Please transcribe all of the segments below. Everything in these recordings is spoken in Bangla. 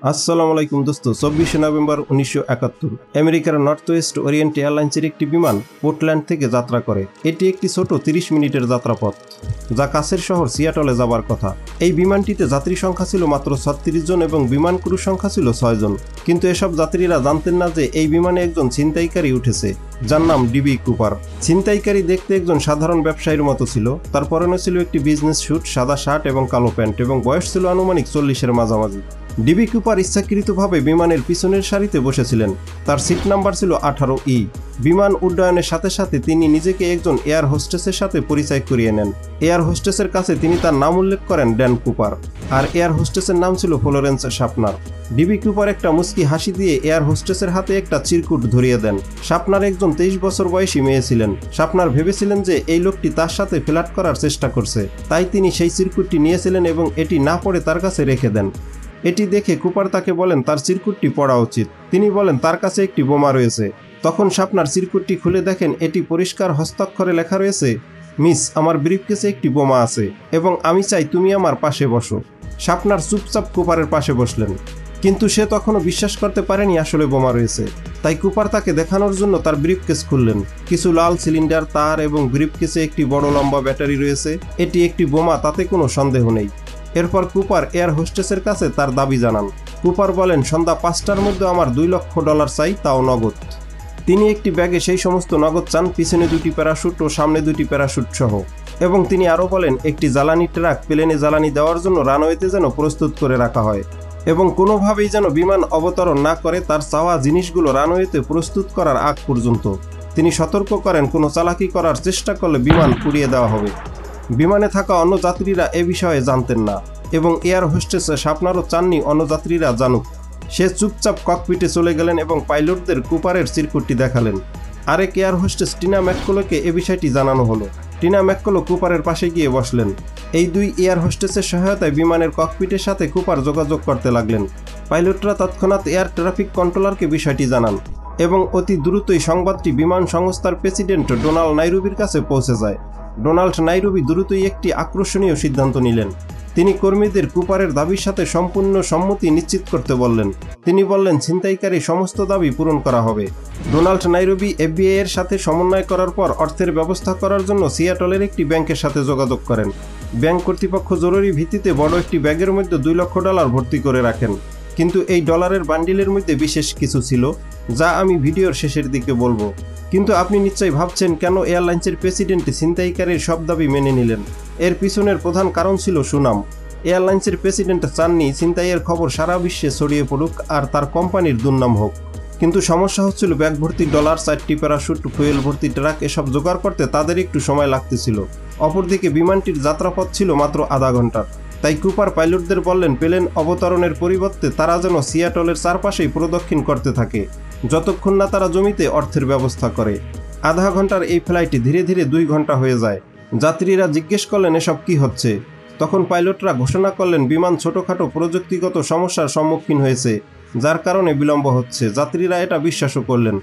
আসসালামু আলাইকুম দোস্ত। 24 নভেম্বর 1971 আমেরিকার নর্থ ওয়েস্ট ওরিয়েন্ট এয়ারলাইন্সের একটি বিমান পোর্টল্যান্ড থেকে যাত্রা করে। এটি একটি ছোট 30 মিনিটের যাত্রাপথ যা কাছের শহর সিয়াটলে যাবার কথা। এই বিমানটিতে যাত্রী সংখ্যা ছিল মাত্র 36 জন এবং বিমান ক্রু সংখ্যা ছিল 6 জন। কিন্তু এসব যাত্রীরা জানতেন না যে এই বিমানে একজন ছিনতাইকারী উঠেছে যার নাম ডিবি কুপার। ছিনতাইকারী দেখতে একজন সাধারণ ব্যবসায়ীর মতো ছিল। তার পরনে ছিল একটি বিজনেস স্যুট, সাদা শার্ট এবং কালো প্যান্ট এবং বয়স ছিল আনুমানিক 40-এর মাঝামাঝি। ডিবি কুপার ইচ্ছাকৃতভাবে বিমানের পিছনের সারিতে বসেছিলেন। তার সিট নাম্বার ছিল 18E। বিমান উড্ডয়নের সাথে সাথে তিনি নিজেকে একজন এয়ার হোস্টেসের সাথে পরিচয় করিয়ে নেন। এয়ার হোস্টেসের কাছে তিনি তার নাম উল্লেখ করেন ড্যান কুপার, আর এয়ার হোস্টেসের নাম ছিল ফ্লোরেন্স শাপনার। ডিবি কুপার একটা মুচকি হাসি দিয়ে এয়ার হোস্টেসের হাতে একটা চিরকুট ধরিয়ে দেন। শাপনার একজন 23 বছর বয়সী মেয়ে ছিলেন। শাপনার ভেবেছিলেন যে এই লোকটি তার সাথে ফ্লার্ট করার চেষ্টা করছে, তাই তিনি সেই চিরকুটটি নিয়েছিলেন এবং এটি না পড়ে তার কাছে রেখে দেন। এটি দেখে কুপার তাকে বলেন তার চিরকুটটি পড়া উচিত। তিনি বলেন তার কাছে একটি বোমা রয়েছে। তখন শাপনার চিরকুটটি খুলে দেখেন এটি পরিষ্কার হস্তাক্ষরে লেখা রয়েছে, মিস, আমার ব্রিফকেসে একটি বোমা আছে এবং আমি চাই তুমি আমার পাশে বসো। শাপনার চুপচাপ কুপারের পাশে বসলেন, কিন্তু সে তখনও বিশ্বাস করতে পারেনি আসলে বোমা রয়েছে। তাই কুপার তাকে দেখানোর জন্য তার ব্রিফকেস খুললেন। কিছু লাল সিলিন্ডার, তার এবং ব্রিফকেসে একটি বড় লম্বা ব্যাটারি রয়েছে। এটি একটি বোমা, তাতে কোনো সন্দেহ নেই। এরপর কুপার এয়ার হোস্টেসের কাছে তার দাবি জানান। কুপার বলেন সন্ধ্যা 5টার মধ্যে আমার $2 লক্ষ চাই, তাও নগদ। তিনি একটি ব্যাগে সেই সমস্ত নগদ চান, পিছনে 2টি প্যারাশুট ও সামনে 2টি প্যারাশুট সহ। এবং তিনি আরও বলেন একটি জ্বালানি ট্রাক প্লেনে জ্বালানি দেওয়ার জন্য রানওয়েতে যেন প্রস্তুত করে রাখা হয় এবং কোনোভাবেই যেন বিমান অবতরণ না করে তার চাওয়া জিনিসগুলো রানওয়েতে প্রস্তুত করার আগ পর্যন্ত। তিনি সতর্ক করেন কোনো চালাকি করার চেষ্টা করলে বিমান উড়িয়ে দেওয়া হবে। বিমানে থাকা অন্য যাত্রীরা এ বিষয়ে জানতেন না এবং এয়ার হোস্টেস শাপনারও চাননি অন্য যাত্রীরা জানুক। সে চুপচাপ ককপিটে চলে গেলেন এবং পাইলটদের কুপারের চিরকুটটি দেখালেন। আরেক এয়ার হোস্টেস টিনা ম্যাককলোকে এ বিষয়টি জানানো হলো। টিনা ম্যাককলো কুপারের পাশে গিয়ে বসলেন। এই 2 এয়ার হোস্টেসের সহায়তায় বিমানের ককপিটের সাথে কুপার যোগাযোগ করতে লাগলেন। পাইলটরা তৎক্ষণাৎ এয়ার ট্রাফিক কন্ট্রোলারকে বিষয়টি জানান এবং অতি দ্রুতই সংবাদটি বিমান সংস্থার প্রেসিডেন্ট ডোনাল্ড নাইরুবির কাছে পৌঁছে যায়। ডোনাল্ড নাইরুবি দ্রুতই একটি আকর্ষণীয় সিদ্ধান্ত নিলেন। তিনি কর্মীদের কুপারের দাবির সাথে সম্পূর্ণ সম্মতি নিশ্চিত করতে বললেন। তিনি বললেন ছিনতাইকারী সমস্ত দাবি পূরণ করা হবে। ডোনাল্ড নাইরুবি এফবিআই এর সাথে সমন্বয় করার পর অর্থের ব্যবস্থা করার জন্য সিয়াটলের একটি ব্যাংকের সাথে যোগাযোগ করেন। ব্যাংক কর্তৃপক্ষ জরুরি ভিত্তিতে বড় একটি ব্যাগের মধ্যে $2 লক্ষ ভর্তি করে রাখেন। কিন্তু এই ডলারের বান্ডিলের মধ্যে বিশেষ কিছু ছিল যা আমি ভিডিওর শেষের দিকে বলবো। কিন্তু আপনি নিশ্চয়ই ভাবছেন কেন এয়ারলাইন্সের প্রেসিডেন্ট ছিনতাইকারীর সব দাবি মেনে নিলেন। এর পিছনের প্রধান কারণ ছিল সুনাম। এয়ারলাইন্সের প্রেসিডেন্ট চাননি ছিনতাইয়ের খবর সারা বিশ্বে ছড়িয়ে পড়ুক আর তার কোম্পানির দুর্নাম হোক। কিন্তু সমস্যা হচ্ছিল ব্যাগ ভর্তি ডলার, 4টি প্যারাশুট, ফুয়েল ভর্তি ট্রাক এসব জোগাড় করতে তাদের একটু সময় লাগতেছিল। অপরদিকে বিমানটির যাত্রাপথ ছিল মাত্র আধা ঘন্টার। তাই কুপার পাইলটদের বললেন প্লেন অবতরণের পরিবর্তে তারা যেন সিয়াটলের চারপাশেই প্রদক্ষিণ করতে থাকে যতক্ষণ না তারা জমিতে অর্থের ব্যবস্থা করে। আধা ঘন্টার এই ফ্লাইটে ধীরে ধীরে 2 ঘন্টা হয়ে যায়। যাত্রীরা জিজ্ঞেস করলেন এসব কি হচ্ছে। তখন পাইলটরা ঘোষণা করলেন বিমান ছোটোখাটো প্রযুক্তিগত সমস্যার সম্মুখীন হয়েছে যার কারণে বিলম্ব হচ্ছে। যাত্রীরা এটা বিশ্বাসও করলেন।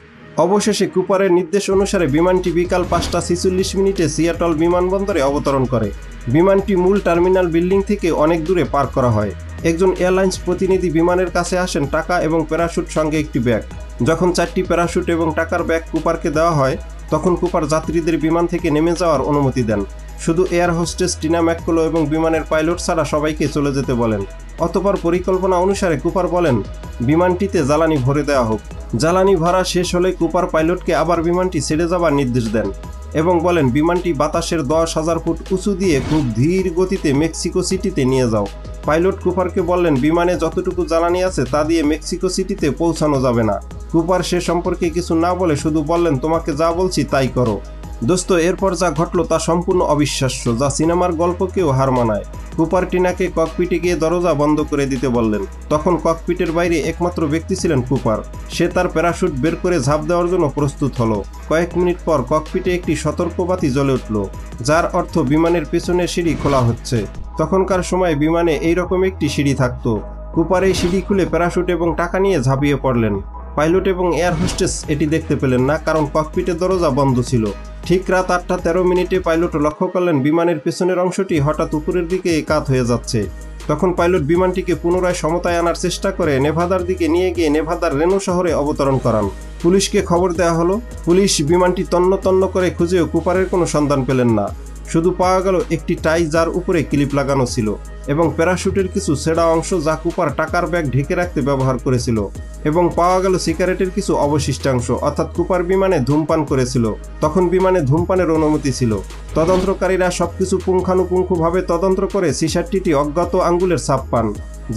অবশেষে কুপারের নির্দেশ অনুসারে বিমানটি বিকাল 5:46 সিয়াটল বিমানবন্দরে অবতরণ করে। বিমানটি মূল টার্মিনাল বিল্ডিং থেকে অনেক দূরে পার্ক করা হয়। একজন এয়ারলাইন্স প্রতিনিধি বিমানের কাছে আসেন, টাকা এবং প্যারাশুট সঙ্গে একটি ব্যাগ। যখন 4টি প্যারাশুট এবং টাকার ব্যাগ কুপারকে দেওয়া হয় তখন কুপার যাত্রীদের বিমান থেকে নেমে যাওয়ার অনুমতি দেন। শুধু এয়ার হোস্টেস টিনা ম্যাককলো এবং বিমানের পাইলট ছাড়া সবাইকে চলে যেতে বলেন। অতঃপর পরিকল্পনা অনুসারে কুপার বলেন বিমানটিতে জ্বালানি ভরে দেওয়া হোক। জ্বালানি ভরা শেষ হলে কুপার পাইলটকে আবার বিমানটি ছেড়ে যাবার নির্দেশ দেন এবং বলেন বিমানটি বাতাসের 10,000 ফুট উঁচু দিয়ে খুব ধীর গতিতে মেক্সিকো সিটিতে নিয়ে যাও। পাইলট কুপারকে বললেন বিমানে যতটুকু জ্বালানি আছে তা দিয়ে মেক্সিকো সিটিতে পৌঁছানো যাবে না। কুপার সে সম্পর্কে কিছু না বলে শুধু বললেন তোমাকে যা বলছি তাই করো। দোস্ত, এরপর যা ঘটল তা সম্পূর্ণ অবিশ্বাস্য, যা সিনেমার গল্পকেও হার মানায়। কুপার টিনাকে ককপিটে গিয়ে দরজা বন্ধ করে দিতে বললেন। তখন ককপিটের বাইরে একমাত্র ব্যক্তি ছিলেন কুপার। সে তার প্যারাশুট বের করে ঝাঁপ দেওয়ার জন্য প্রস্তুত হলো। কয়েক মিনিট পর ককপিটে একটি সতর্কবাতি জ্বলে উঠল, যার অর্থ বিমানের পেছনের সিঁড়ি খোলা হচ্ছে। তখনকার সময় বিমানে এইরকম একটি সিঁড়ি থাকতো। কুপার এই সিঁড়ি খুলে প্যারাশুট এবং টাকা নিয়ে ঝাঁপিয়ে পড়লেন। পাইলট এবং এয়ার হোস্টেস এটি দেখতে পেলেন না, কারণ ককপিটের দরজা বন্ধ ছিল। ঠিক রাত 8:13 পাইলট লক্ষ্য করলেন বিমানের পেছনের অংশটি হঠাৎ উপরের দিকে কাত হয়ে যাচ্ছে। তখন পাইলট বিমানটিকে পুনরায় সমতায় আনার চেষ্টা করে নেভাদার দিকে নিয়ে গিয়ে নেভাদার রেনো শহরে অবতরণ করান। পুলিশকে খবর দেওয়া হলো। পুলিশ বিমানটি তন্ন তন্ন করে খুঁজেও কুপারের কোনো সন্ধান পেলেন না। শুধু পাওয়া গেল একটি টাই যার উপরে ক্লিপ লাগানো ছিল এবং প্যারাশুটের কিছু ছেঁড়া অংশ যা কুপার টাকার ব্যাগ ঢেকে রাখতে ব্যবহার করেছিল, এবং পাওয়া গেল সিগারেটের কিছু অবশিষ্টাংশ, অর্থাৎ কুপার বিমানে ধূমপান করেছিল। তখন বিমানে ধূমপানের অনুমতি ছিল। তদন্তকারীরা সবকিছু পুঙ্খানুপুঙ্খভাবে তদন্ত করে 66টি অজ্ঞাত আঙ্গুলের ছাপ পান,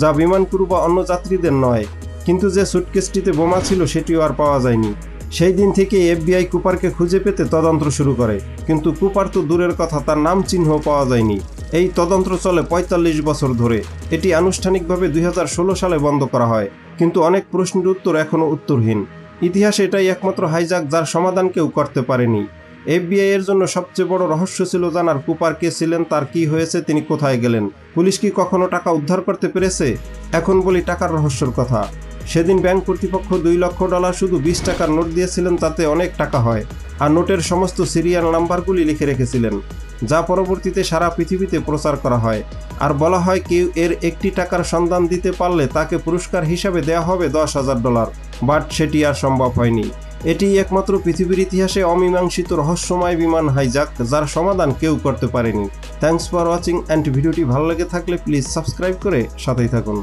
যা বিমান ক্রু বা অন্য যাত্রীদের নয়। কিন্তু যে সুটকেসটিতে বোমা ছিল সেটিও আর পাওয়া যায়নি। সেই দিন থেকে এফবিআই কুপারকে খুঁজে পেতে তদন্ত শুরু করে, কিন্তু কুপার তো দূরের কথা, তার নাম চিহ্ন পাওয়া যায়নি। এই তদন্ত চলে 45 বছর ধরে। এটি আনুষ্ঠানিকভাবে 2016 সালে বন্ধ করা হয়, কিন্তু অনেক প্রশ্নের উত্তর এখনও উত্তরহীন। ইতিহাসে এটাই একমাত্র হাইজ্যাক যার সমাধান কেউ করতে পারেনি। এফবিআই এর জন্য সবচেয়ে বড় রহস্য ছিল জানার কুপার কে ছিলেন, তার কি হয়েছে, তিনি কোথায় গেলেন। পুলিশ কি কখনো টাকা উদ্ধার করতে পেরেছে? এখন বলি টাকার রহস্যের কথা। সেদিন ব্যাংক কর্তৃপক্ষ $2 লক্ষ শুধু 20 টাকার নোট দিয়েছিলেন, তাতে অনেক টাকা হয়। আর নোটের সমস্ত সিরিয়াল নাম্বারগুলি লিখে রেখেছিলেন, যা পরবর্তীতে সারা পৃথিবীতে প্রচার করা হয়। আর বলা হয় কেউ এর একটি টাকার সন্ধান দিতে পারলে তাকে পুরস্কার হিসাবে দেওয়া হবে $10,000। বাট সেটি আর সম্ভব হয়নি। এটি একমাত্র পৃথিবীর ইতিহাসে অমীমাংসিত রহস্যময় বিমান হাইজ্যাক যার সমাধান কেউ করতে পারেনি। থ্যাঙ্কস ফর ওয়াচিং, অ্যান্ড ভিডিওটি ভালো লেগে থাকলে প্লিজ সাবস্ক্রাইব করে সাথেই থাকুন।